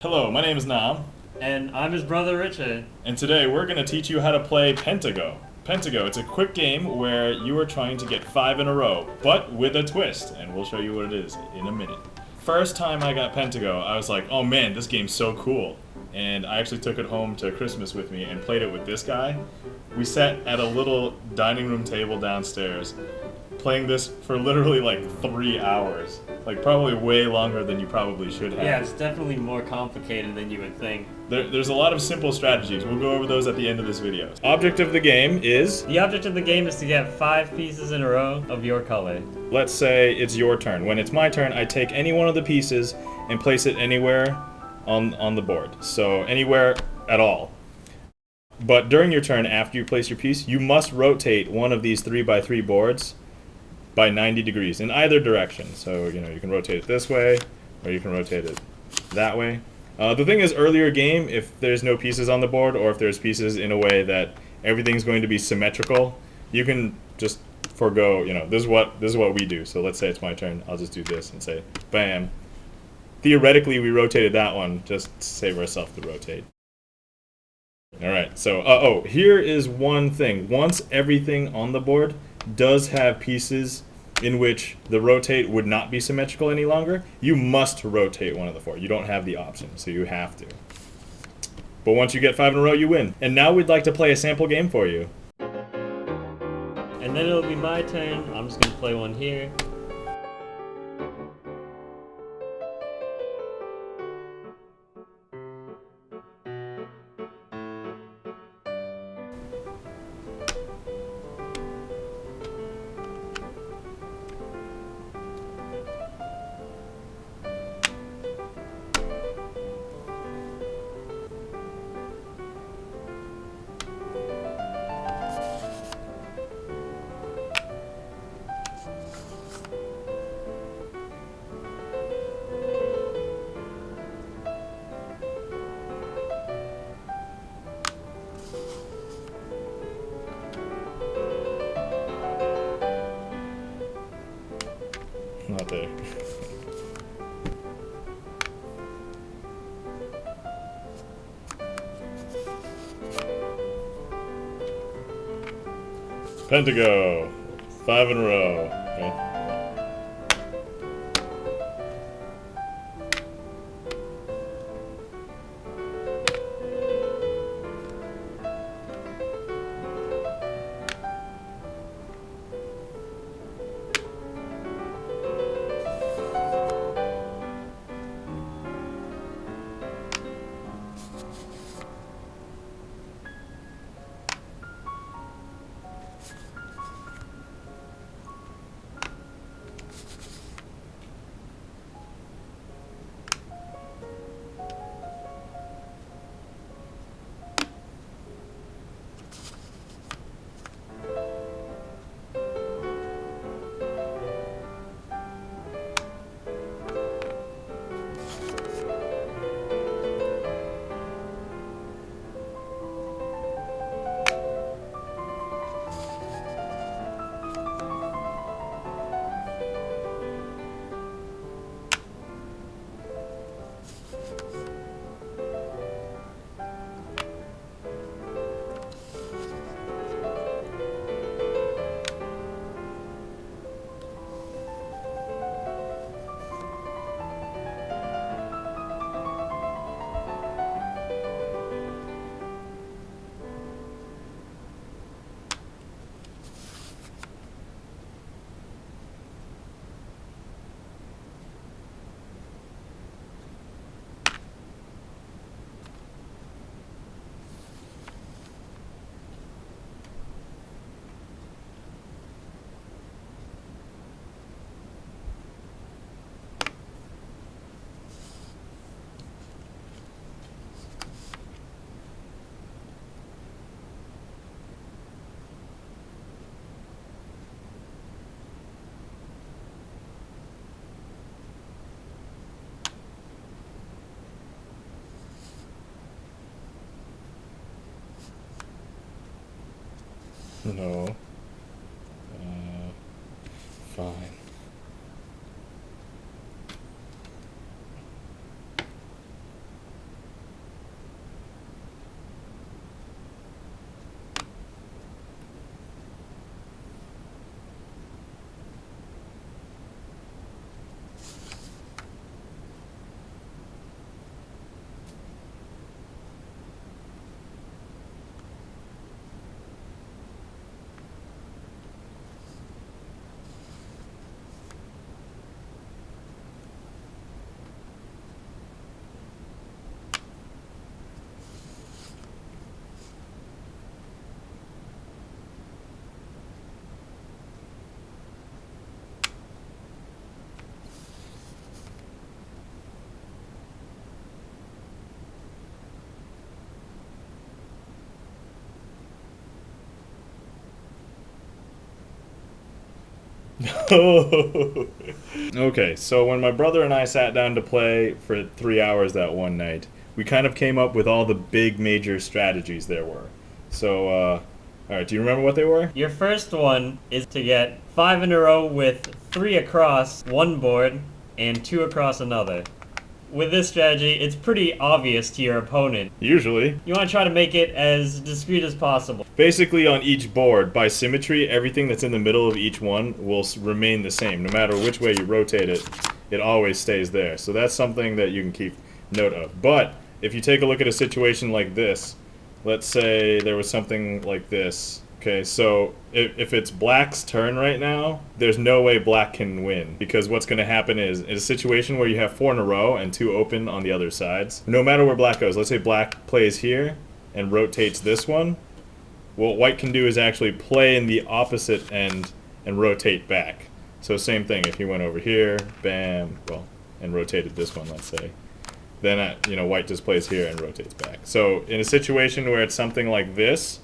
Hello, my name is Nam, And I'm his brother Richard. and today we're going to teach you how to play Pentago. Pentago, it's a quick game where you are trying to get 5 in a row, but with a twist, and we'll show you what it is in a minute. First time I got Pentago, I was like, oh man, this game's so cool. And I actually took it home to Christmas with me and played it with this guy. We sat at a little dining room table downstairs, playing this for literally like 3 hours. Like probably way longer than you probably should have. Yeah, it's definitely more complicated than you would think. There's a lot of simple strategies. We'll go over those at the end of this video. Object of the game is, The object of the game is to get 5 pieces in a row of your color. let's say it's your turn. When it's my turn, I take any one of the pieces and place it anywhere on the board. So anywhere at all. But during your turn, after you place your piece, you must rotate one of these 3x3 boards by 90 degrees in either direction. So, you can rotate it this way, or you can rotate it that way. The thing is, earlier game, if there's no pieces on the board, or if there's pieces in a way that everything's going to be symmetrical, you can just forego, this is what we do. So let's say it's my turn, I'll just do this and say, bam. Theoretically, we rotated that one, just to save ourselves the rotate. Alright, so, here is one thing. Once everything on the board does have pieces in which the rotate would not be symmetrical any longer, you must rotate one of the 4. You don't have the option, so you have to. But once you get 5 in a row, you win. And now we'd like to play a sample game for you. And then it'll be my turn. I'm just gonna play one here. Not there. Pentago. 5 in a row. Okay. No. Fine. Okay, so when my brother and I sat down to play for 3 hours that one night, we kind of came up with all the big major strategies there were. So, alright, do you remember what they were? Your first one is to get 5 in a row with 3 across one board and 2 across another. With this strategy, it's pretty obvious to your opponent. Usually. You want to try to make it as discreet as possible. Basically, on each board, by symmetry, everything that's in the middle of each one will remain the same. No matter which way you rotate it, it always stays there. So that's something that you can keep note of. But if you take a look at a situation like this, let's say there was something like this. Okay, so if it's black's turn right now, there's no way black can win, because what's going to happen is, in a situation where you have 4 in a row and 2 open on the other sides, no matter where black goes, let's say black plays here and rotates this one, what white can do is actually play in the opposite end and rotate back. So same thing, if he went over here, bam, well, and rotated this one, let's say, then white just plays here and rotates back. So in a situation where it's something like this,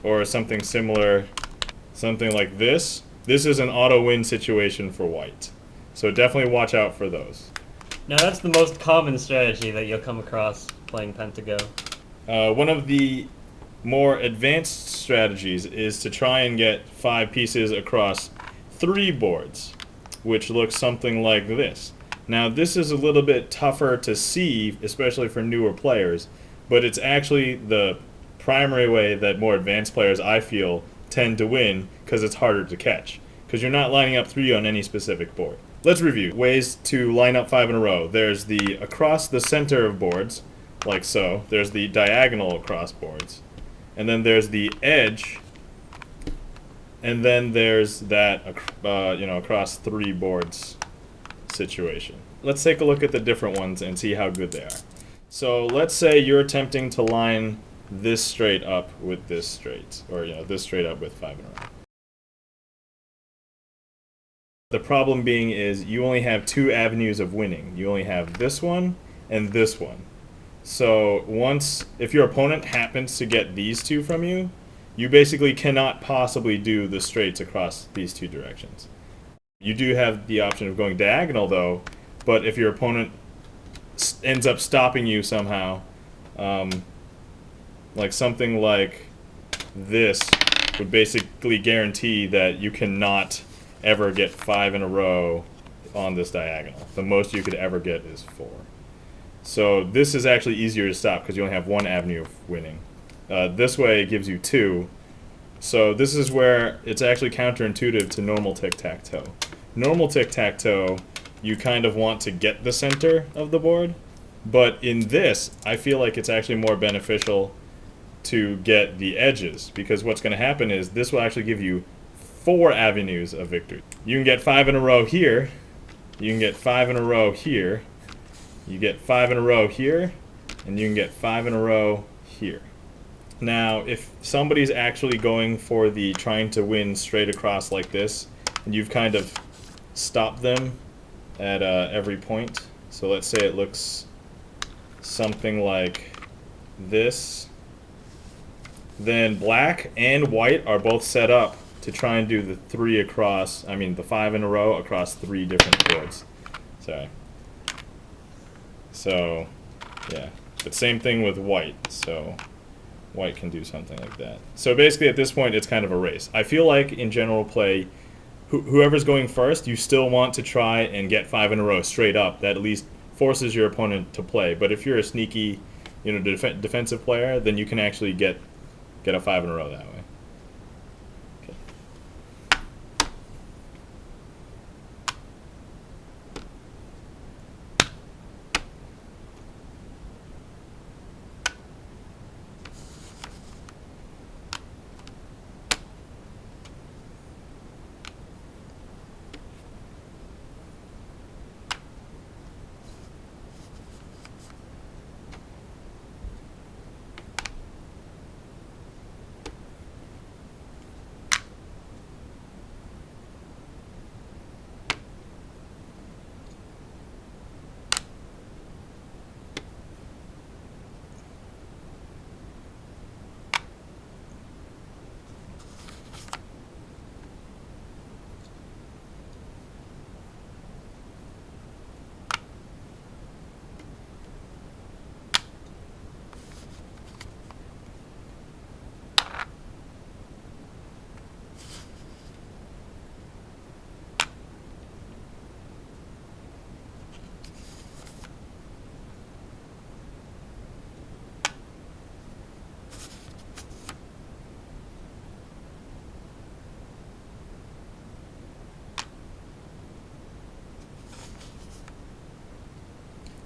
or something similar, something like this is an auto-win situation for white. So definitely watch out for those. Now that's the most common strategy that you'll come across playing Pentago. One of the more advanced strategies is to try and get 5 pieces across 3 boards, which looks something like this. Now this is a little bit tougher to see, especially for newer players, but it's actually the primary way that more advanced players, I feel, tend to win, because it's harder to catch, because you're not lining up 3 on any specific board. Let's review ways to line up 5 in a row. There's the across the center of boards, like so. There's the diagonal across boards, and then there's the edge, and then there's that across 3 boards situation. Let's take a look at the different ones and see how good they are. So let's say you're attempting to line this straight up with this straight, or this straight up with 5 in a row. The problem being is you only have 2 avenues of winning. You only have this one and this one. So if your opponent happens to get these 2 from you, you basically cannot possibly do the straights across these 2 directions. You do have the option of going diagonal though, but if your opponent ends up stopping you somehow, like something like this would basically guarantee that you cannot ever get 5 in a row on this diagonal. The most you could ever get is 4. So this is actually easier to stop because you only have 1 avenue of winning. This way it gives you 2. So this is where it's actually counterintuitive to normal Tic Tac Toe. Normal Tic Tac Toe, you kind of want to get the center of the board, but in this, I feel like it's actually more beneficial to get the edges, because what's going to happen is this will actually give you 4 avenues of victory. You can get 5 in a row here, you can get 5 in a row here, you get 5 in a row here, and you can get 5 in a row here. Now, if somebody's actually going for the trying to win straight across like this, and you've kind of stopped them at every point, so let's say it looks something like this, then black and white are both set up to try and do the 5 in a row across 3 different boards. Sorry. So, yeah. But same thing with white, so white can do something like that. So basically at this point it's kind of a race. I feel like in general play, whoever's going first, you still want to try and get 5 in a row straight up. That at least forces your opponent to play. But if you're a sneaky, defensive player, then you can actually get a 5 in a row that way. Okay.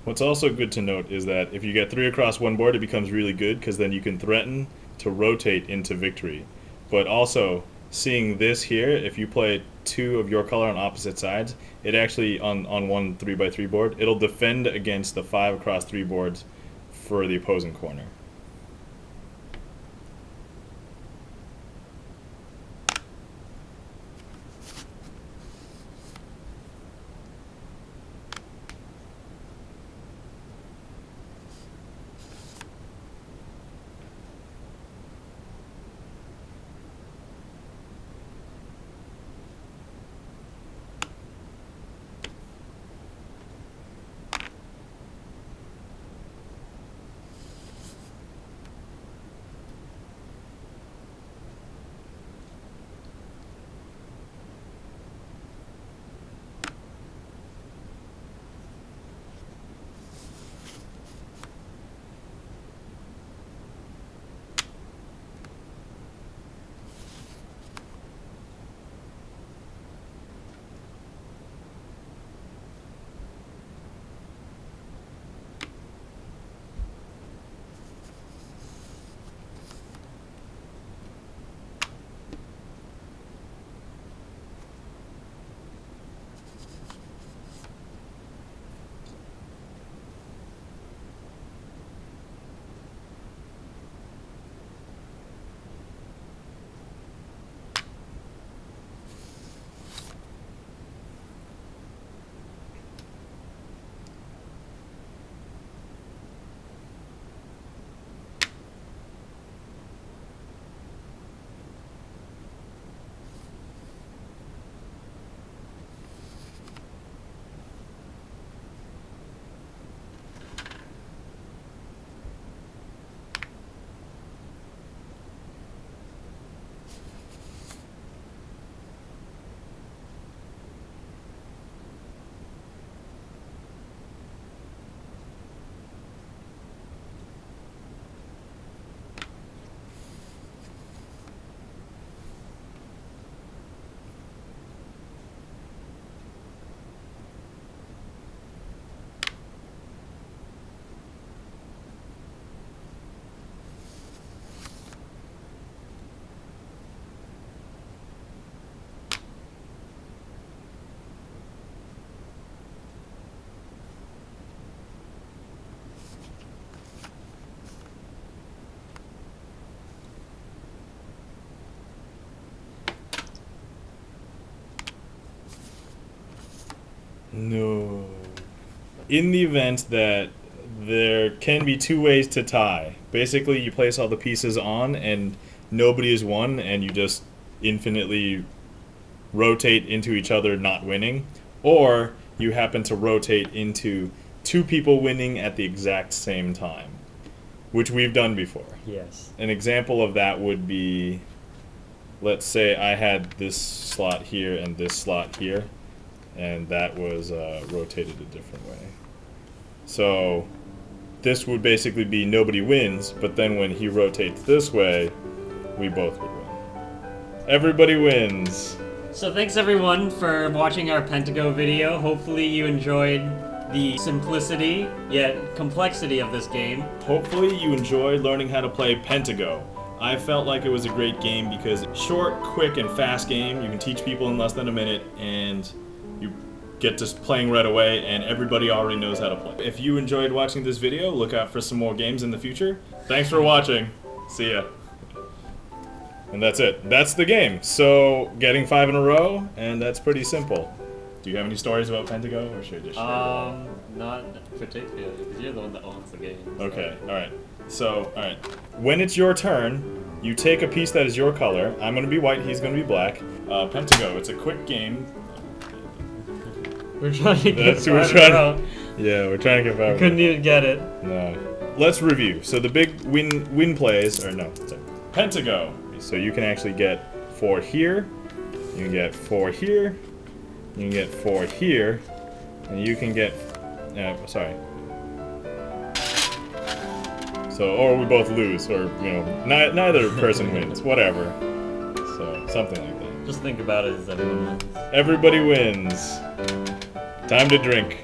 What's also good to note is that if you get 3 across one board, it becomes really good because then you can threaten to rotate into victory. But also, seeing this here, if you play 2 of your color on opposite sides, it actually, on one 3x3 board, it'll defend against the 5 across 3 boards for the opposing corner. No. In the event that there can be 2 ways to tie, basically you place all the pieces on and nobody is won and you just infinitely rotate into each other not winning, or you happen to rotate into 2 people winning at the exact same time, which we've done before. Yes. An example of that would be, let's say I had this slot here and this slot here, and that was rotated a different way. So this would basically be nobody wins, but then when he rotates this way, we both would win. Everybody wins. So thanks everyone for watching our Pentago video. Hopefully you enjoyed the simplicity yet complexity of this game. Hopefully you enjoyed learning how to play Pentago. I felt like it was a great game because it's short, quick, and fast game. You can teach people in less than a minute, and you get to playing right away, and everybody already knows how to play. If you enjoyed watching this video, look out for some more games in the future. Thanks for watching. See ya. And that's it. That's the game. So, getting 5 in a row, and that's pretty simple. Do you have any stories about Pentago, or should I just share it? Not particularly, because you're the one that owns the game. So. Okay, alright. So, alright. When it's your turn, you take a piece that is your color. I'm gonna be white, he's gonna be black. Pentago, it's a quick game. We're trying to get 5 we're trying. Yeah, we're trying to get 5. Couldn't even get it. No. Let's review. So the big win plays, or no, sorry. Pentago. So you can actually get 4 here, you can get 4 here, you can get 4 here, and you can get, sorry. So, or we both lose, or, you know, neither person wins, whatever. So, something like that. Just think about it as everyone wins. Everybody wins. Time to drink.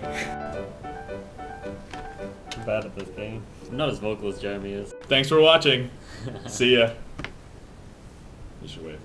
I'm bad at this game. I'm not as vocal as Jeremy is. Thanks for watching. See ya. You should wave.